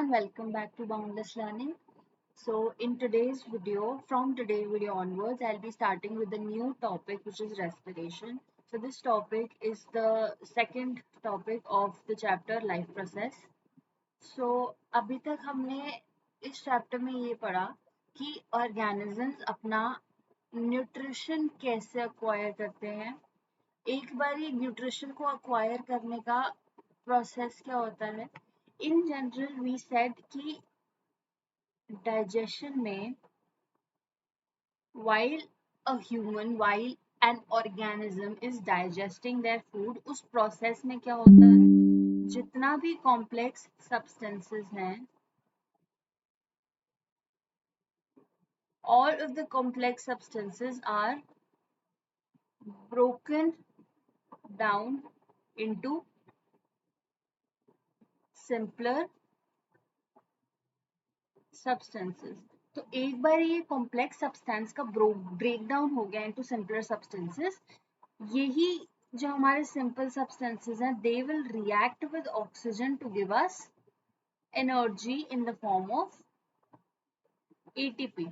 everyone, welcome back to Boundless Learning. So in today's video, from today's video onwards, I'll be starting with a new topic which is respiration. So this topic is the second topic of the chapter life process. So अभी तक हमने इस chapter में ये पढ़ा कि organisms अपना nutrition कैसे अक्वायर करते हैं। एक बार ये न्यूट्रिशन को अक्वायर करने का प्रोसेस क्या होता है। इन जनरल वी सेड कि डाइजेशन में while while an organism is digesting their food, उस प्रोसेस में क्या होता है, जितना भी कॉम्प्लेक्स सब्सटेंसेस हैं, all of the complex substances are broken down into simpler substances. तो एक बार ये कॉम्प्लेक्स सब्सटेंस का ब्रेक डाउन हो गया इनटू सिंपलर सब्सटेंसेस, यही जो हमारे सिंपल सब्सटेंसेस हैं, they will react with oxygen to give us energy in the form of ATP.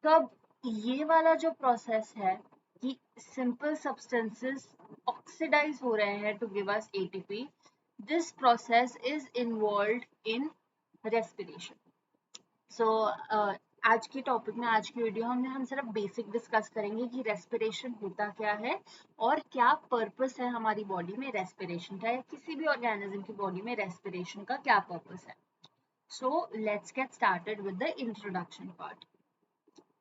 तो अब ये वाला जो प्रोसेस है कि सिंपल सब्सटेंसेस ऑक्सीडाइज हो रहे हैं to give us ATP, this process is involved in respiration. So आज के टॉपिक में, आज की वीडियो हम सिर्फ बेसिक डिस्कस करेंगे कि रेस्पिरेशन होता क्या है और क्या पर्पस है हमारी बॉडी में रेस्पिरेशन का, या किसी भी ऑर्गेनिज्म की बॉडी में रेस्पिरेशन का क्या पर्पस है। So let's get started with the introduction part.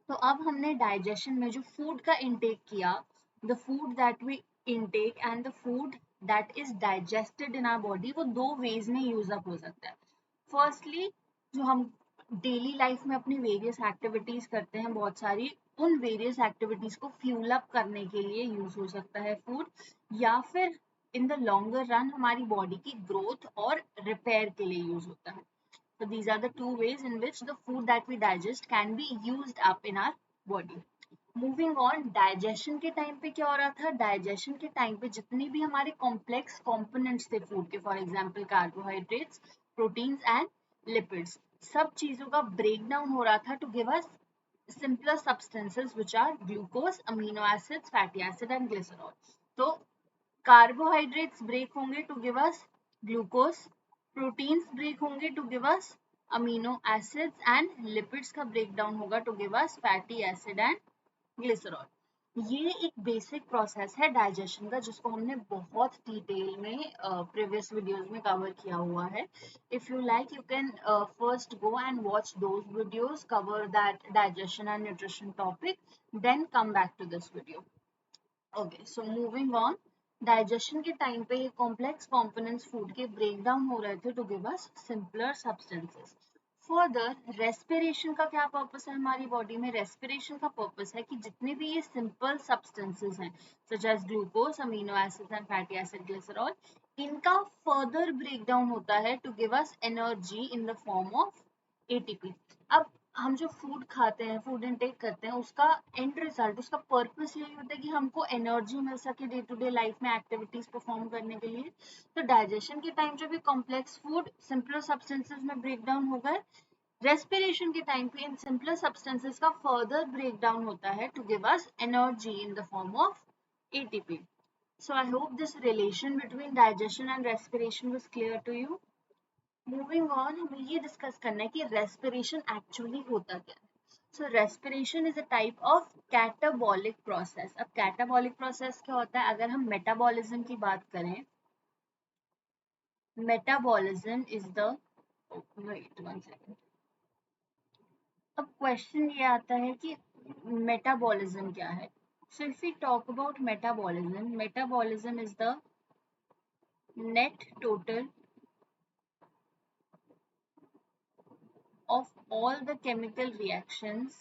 तो अब हमने डाइजेशन में जो फूड का इंटेक किया, the food that we intake and the food that is digested in our body, वो दो वेज में यूज अप हो सकता है। फर्स्टली, जो हम डेली लाइफ में अपनी वेरियस एक्टिविटीज करते हैं बहुत सारी, उन वेरियस एक्टिविटीज को फ्यूल अप करने के लिए यूज हो सकता है फूड, या फिर इन द लॉन्गर रन हमारी बॉडी की ग्रोथ और रिपेयर के लिए यूज होता है। So these are the two ways in which the food that we digest can be used up in our body. Moving on, digestion के time पे क्या हो रहा था, डाइजेशन के टाइम पे जितने भी हमारे कॉम्प्लेक्स कंपोनेंट्स थे फूड के, for example carbohydrates, proteins and lipids, सब चीजों का ब्रेक डाउन हो रहा था to give us simpler substances which are glucose, amino acids, fatty acid and glycerol. तो कार्बोहाइड्रेट्स ब्रेक होंगे to give us glucose, proteins break होंगे to give us amino acids and lipids का break down होगा to give us fatty acid and glycerol. ये एक basic process है digestion का, जिसको हमने बहुत डिटेल में प्रीवियस वीडियोस में कवर किया हुआ है। If you like, you can first go and watch those videos, cover that digestion and nutrition topic, then come back to this video. Okay, so moving on, digestion के time पे ये complex components food के break down हो रहे थे to give us simpler substances. Further, respiration का क्या purpose है हमारी बॉडी में, रेस्पिरेशन का पर्पस है कि जितने भी ये सिंपल सब्सटेंसेस हैं, such as glucose, amino acids and fatty acid, glycerol, इनका फर्दर ब्रेक डाउन होता है to give us energy in the form of ATP. अब हम जो फूड खाते हैं, फूड इनटेक करते हैं, उसका एंड रिजल्ट, उसका पर्पस यही होता है कि हमको एनर्जी मिल सके डे टू डे लाइफ में एक्टिविटीज परफॉर्म करने के लिए। तो डाइजेशन के टाइम जो भी कॉम्प्लेक्स फूड सिंपलर सब्सटेंसेस में ब्रेक डाउन हो गए, रेस्पिरेशन के टाइम पे इन सिंपलर सब्सटेंसेस का फर्दर ब्रेक डाउन होता है to give us energy in the form of ATP. So I hope this relation between digestion and respiration was clear to you. Moving on, हमें ये discuss करना है कि रेस्पिरेशन एक्चुअली होता क्या है। So respiration is a type of catabolic process. अब catabolic process क्या होता है, अगर हम मेटाबॉलिज्म की बात करें, metabolism is the, wait one second, अब क्वेश्चन ये आता है कि मेटाबॉलिज्म क्या है। So if we talk about metabolism, metabolism is the net total of all the chemical reactions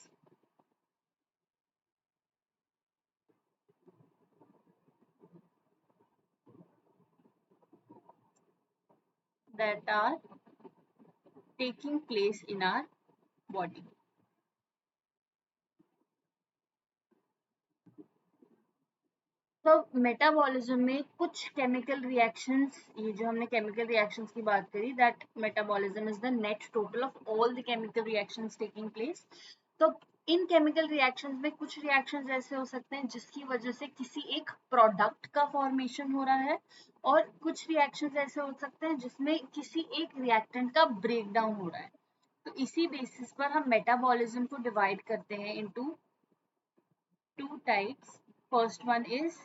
that are taking place in our body. तो metabolism में कुछ केमिकल रिएक्शंस, ये जो हमने केमिकल रिएक्शंस की बात करी, that metabolism is the net total of all the chemical reactions taking place. तो इन केमिकल रिएक्शंस में कुछ रिएक्शंस ऐसे हो सकते हैं जिसकी वजह से किसी एक प्रोडक्ट का फॉर्मेशन हो रहा है, और कुछ रिएक्शंस ऐसे हो सकते हैं जिसमें किसी एक रिएक्टेंट का ब्रेक डाउन हो रहा है। तो इसी बेसिस पर हम मेटाबॉलिज्म को डिवाइड करते हैं into two types. First one is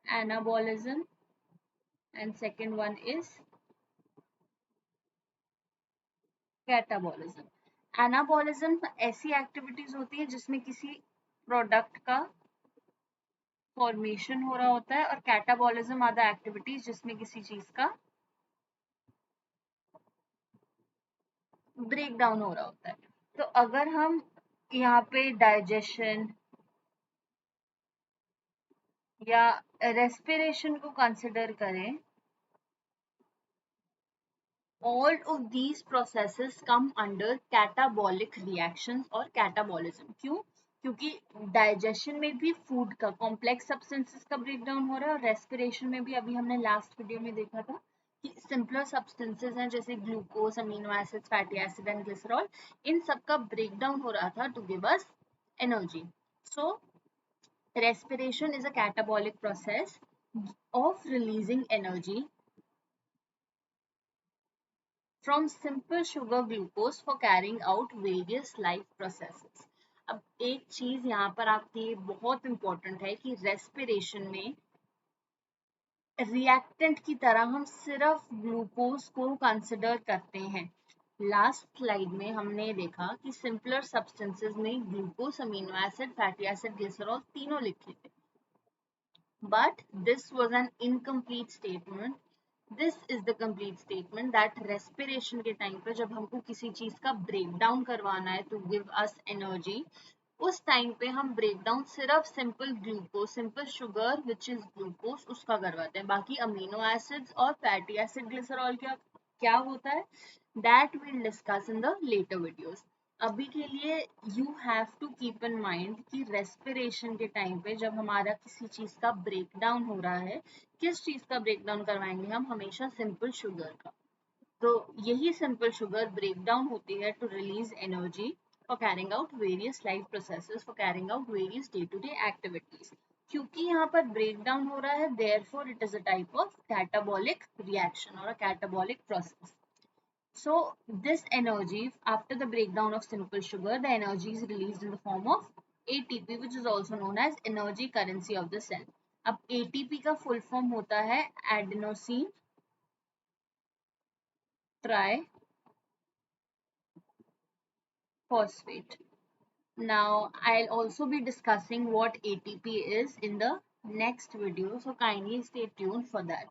anabolism and second one is catabolism. Anabolism ऐसी एक्टिविटीज होती है जिसमें किसी प्रोडक्ट का फॉर्मेशन हो रहा होता है, और कैटाबॉलिज्म आर द एक्टिविटीज जिसमें किसी चीज का ब्रेक डाउन हो रहा होता है। तो अगर हम यहाँ पे डाइजेशन या रेस्पिरेशन को कंसिडर करें, all of these processes come under catabolic reactions और catabolism। क्यों? क्योंकि डाइजेशन में भी फूड का कॉम्प्लेक्स सब्सटेंसेस का ब्रेकडाउन हो रहा है, और रेस्पिरेशन में भी अभी हमने लास्ट वीडियो में देखा था कि सिंपलर सब्सटेंसेस हैं जैसे glucose, amino acids, fatty acid and glycerol, इन सब का ब्रेकडाउन हो रहा था to give us energy. So respiration is a catabolic process of releasing energy from simple sugar glucose for carrying out various life processes। अब एक चीज यहाँ पर आपकी बहुत इंपॉर्टेंट है कि रेस्पिरेशन में रिएक्टेंट की तरह हम सिर्फ ग्लूकोज को कंसिडर करते हैं। लास्ट स्लाइड में हमने देखा कि सिंपलर सब्सटेंसेस में glucose, amino acid, fatty acid, glycerol तीनों लिखे थे, but this was an incomplete statement. This is the complete statement that respiration के टाइम पे जब हमको किसी चीज का ब्रेक डाउन करवाना है to give us energy, उस टाइम पे हम ब्रेक डाउन सिर्फ simple glucose, simple sugar which is glucose, उसका करवाते हैं। बाकी अमीनो एसिड्स और फैटी एसिड, ग्लिसरॉल क्या क्या होता है, that will discuss in the later videos. अभी के लिए you have to keep in mind कि रेस्पिरेशन के टाइम पे जब हमारा किसी चीज का ब्रेक डाउन हो रहा है, किस चीज का ब्रेक डाउन करवाएंगे हम, हमेशा सिंपल शुगर का। तो यही सिंपल शुगर ब्रेक डाउन होती है to release energy for carrying out various life processes, for carrying out various day to day activities. क्योंकि यहाँ पर ब्रेक डाउन हो रहा है, therefore it is a type of catabolic reaction और a catabolic process. So this energy, after the breakdown of simple sugar, the energy is released in the form of ATP, which is also known as energy currency of the cell. अब ATP का full form होता है adenosine triphosphate. Now I'll also be discussing what ATP is in the next video, so kindly stay tuned for that.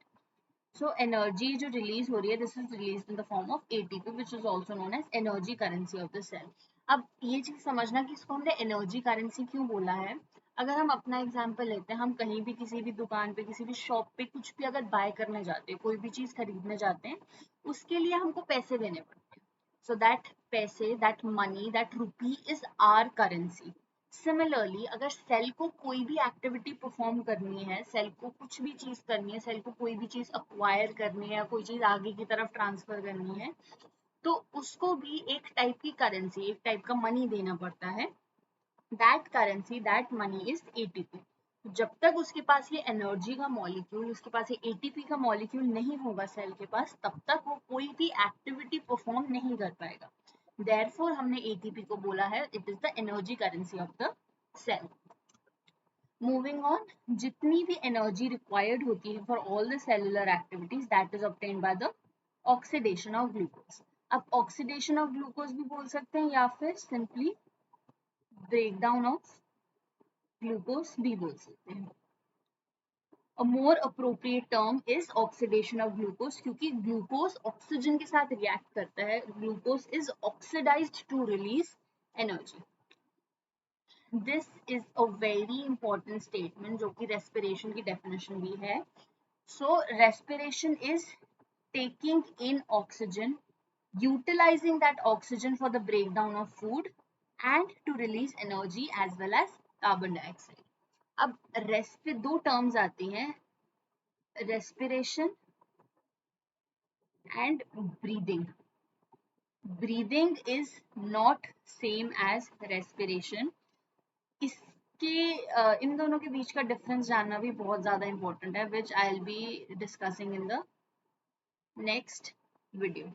So energy जो release हो रही है, this is released in the form of ATP, which is also known as energy currency of the cell. अब ये चीज समझना कि इसको हमने एनर्जी करेंसी क्यों बोला है। अगर हम अपना एग्जांपल लेते हैं, हम कहीं भी किसी भी दुकान पे, किसी भी शॉप पे कुछ भी अगर बाय करने जाते हैं, कोई भी चीज खरीदने जाते हैं, उसके लिए हमको पैसे देने पड़ते हैं। सो दैट पैसे, that money, that rupee is our currency. Similarly अगर सेल को कोई भी एक्टिविटी परफॉर्म करनी है, सेल को कुछ भी चीज करनी है, सेल को कोई भी चीज अक्वायर करनी है या कोई चीज आगे की तरफ ट्रांसफर करनी है, तो उसको भी एक टाइप की करेंसी, एक टाइप का मनी देना पड़ता है। That currency, that money is ATP. जब तक उसके पास ये एनर्जी का मॉलिक्यूल, उसके पास ये एटीपी का मॉलिक्यूल नहीं होगा सेल के पास, तब तक वो कोई भी एक्टिविटी परफॉर्म नहीं कर पाएगा। देयरफॉर हमने एटीपी को बोला है it is the energy currency of the cell. Moving on, जितनी भी एनर्जी रिक्वायर्ड होती है for all the cellular activities, that is obtained by the oxidation of glucose. अब ऑक्सीडेशन ऑफ ग्लूकोज भी बोल सकते हैं या फिर सिंपली ब्रेकडाउन ऑफ ग्लूकोज भी बोल सकते हैं। A more appropriate term is oxidation of glucose, क्योंकि ग्लूकोज ऑक्सीजन के साथ रिएक्ट करता है, glucose is oxidized to release energy. This is a very important statement जो कि रेस्पिरेशन की डेफिनेशन भी है। So respiration is taking in oxygen, utilizing that oxygen for the breakdown of food and to release energy as well as carbon dioxide. अब दो terms आती हैं, respiration and breathing. Breathing is not same as respiration. इसके इन दोनों के बीच का difference जानना भी बहुत ज़्यादा इम्पोर्टेंट है, which I will be discussing in the next video.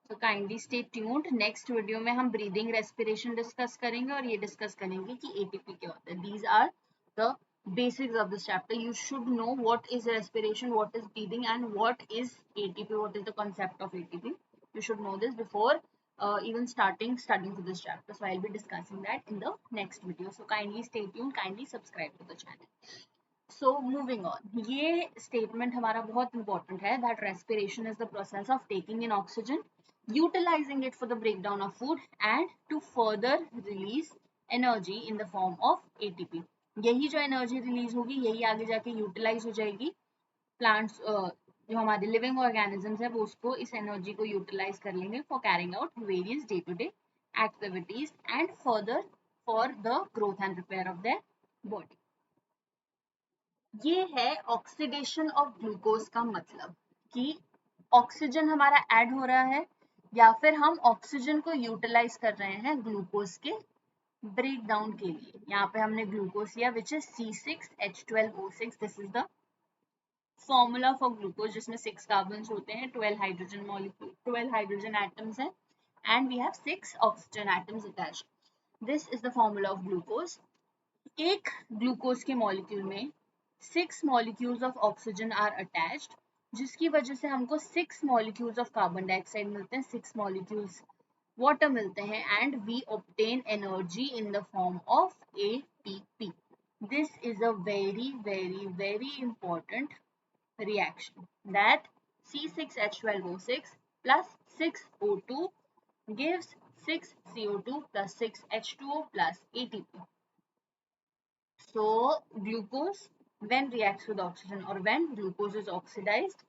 So kindly stay tuned. Next video में हम ब्रीदिंग रेस्पिरेशन डिस्कस करेंगे और ये डिस्कस करेंगे कि एटीपी क्या होता है. These are the basics of this chapter. You should know what is respiration, what is breathing, and what is ATP, what is the concept of ATP. You should know this before even studying for this chapter. So I'll be discussing that in the next video. So kindly stay tuned, kindly subscribe to the channel. So moving on, ये statement हमारा बहुत important है, that respiration is the process of taking in oxygen, utilizing it for the breakdown of food and to further release energy in the form of ATP. यही जो energy release होगी यही आगे जाके यूटिलाइज हो जाएगी. प्लांट्स जो हमारे लिविंग ऑर्गेनिजम्स है वो उसको इस एनर्जी को यूटिलाइज कर लेंगे for carrying out various day to day activities and further for the growth and repair of their body. ये है ऑक्सीडेशन ऑफ ग्लूकोज का मतलब कि ऑक्सीजन हमारा ऐड हो रहा है या फिर हम ऑक्सीजन को यूटिलाइज कर रहे हैं ग्लूकोज के ब्रेक डाउन के लिए. यहाँ पे हमने ग्लूकोज लिया which is C6H12O6. This is the formula for glucose जिसमें 6 कार्बन्स होते हैं, 12 हाइड्रोजन मॉलिक्यूल, 12 हाइड्रोजन एटम्स हैं and we have 6 oxygen atoms attached. This is the formula of glucose. एक ग्लूकोज के मॉलिक्यूल में 6 molecules of oxygen are attached, जिसकी वजह से हमको 6 मॉलिक्यूल्स ऑफ कार्बन डाइऑक्साइड मिलते हैं, 6 मॉलिक्यूल्स वाटर मिलते हैं and we obtain energy in the form of ATP. This is a very very very important reaction that C6H12O6 plus 6O2 gives 6CO2 plus 6H2O plus ATP. So glucose when reacts with oxygen or when glucose is oxidized,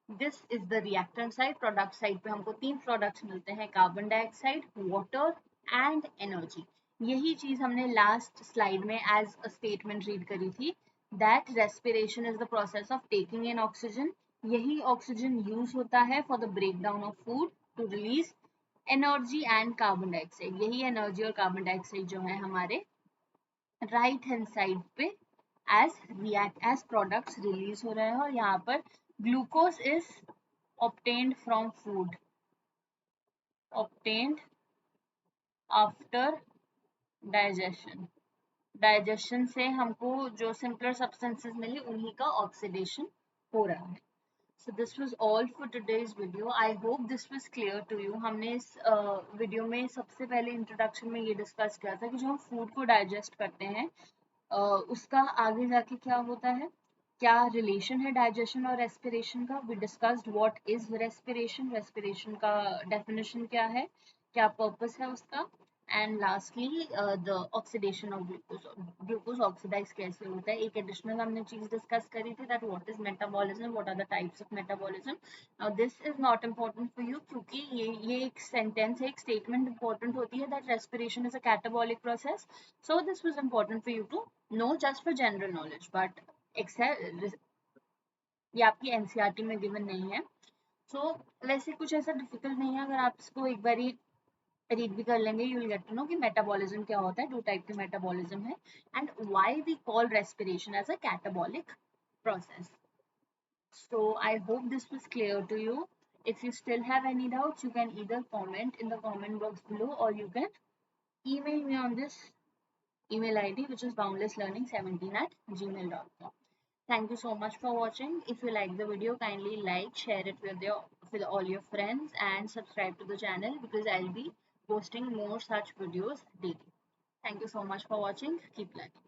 this is the reactant side. Product side पे हमको 3 products मिलते हैं, carbon dioxide, water and energy. यही चीज हमने last slide में as a statement read करी थी, that respiration is the process of taking in oxygen. यही ऑक्सीजन यूज होता है for the breakdown of food to release energy and carbon dioxide. यही एनर्जी और कार्बन डाइऑक्साइड जो है हमारे राइट हैंड साइड पे as products रिलीज हो रहे हैं और यहाँ पर glucose is obtained from food, obtained after digestion. Digestion से हमको जो सिंपलर सब्सटेंसेस मिली उन्हीं का ऑक्सीडेशन हो रहा है. So this was all for today's video. I hope this was clear to you. हमने इस वीडियो में सबसे पहले इंट्रोडक्शन में ये डिस्कस किया था कि जो हम फूड को डाइजेस्ट करते हैं उसका आगे जाके क्या होता है, क्या रिलेशन है डाइजेशन और रेस्पिरेशन का. We discussed what is respiration, respiration का डेफिनेशन क्या है, क्या पर्पस है उसका, and lastly the oxidation of glucose. Glucose oxidise कैसे होता है. एक एडिशनल हमने चीज डिस्कस करी थी that what is metabolism, what are the types of metabolism. Now this is not important for you क्योंकि ये एक सेंटेंस है, एक स्टेटमेंट इंपॉर्टेंट होती है that respiration is a catabolic process. So this was important for you to know just for general knowledge, but ये आपकी NCERT में गिवन नहीं है. सो वैसे कुछ ऐसा डिफिकल्ट नहीं है, अगर आप इसको एक बारी रीड भी कर लेंगे you will get to know कि मेटाबॉलिज्म क्या होता है. 2 टाइप के मेटाबॉलिज्म है and why we call respiration as a catabolic process. So I hope this was clear to you. If you still have any doubts, you can either comment in the comment box below or you can email me on this email ID which is boundlesslearning17@gmail.com. Thank you so much for watching. If you like the video, kindly like, share it with all your friends and subscribe to the channel because I'll be posting more such videos daily. Thank you so much for watching. Keep learning.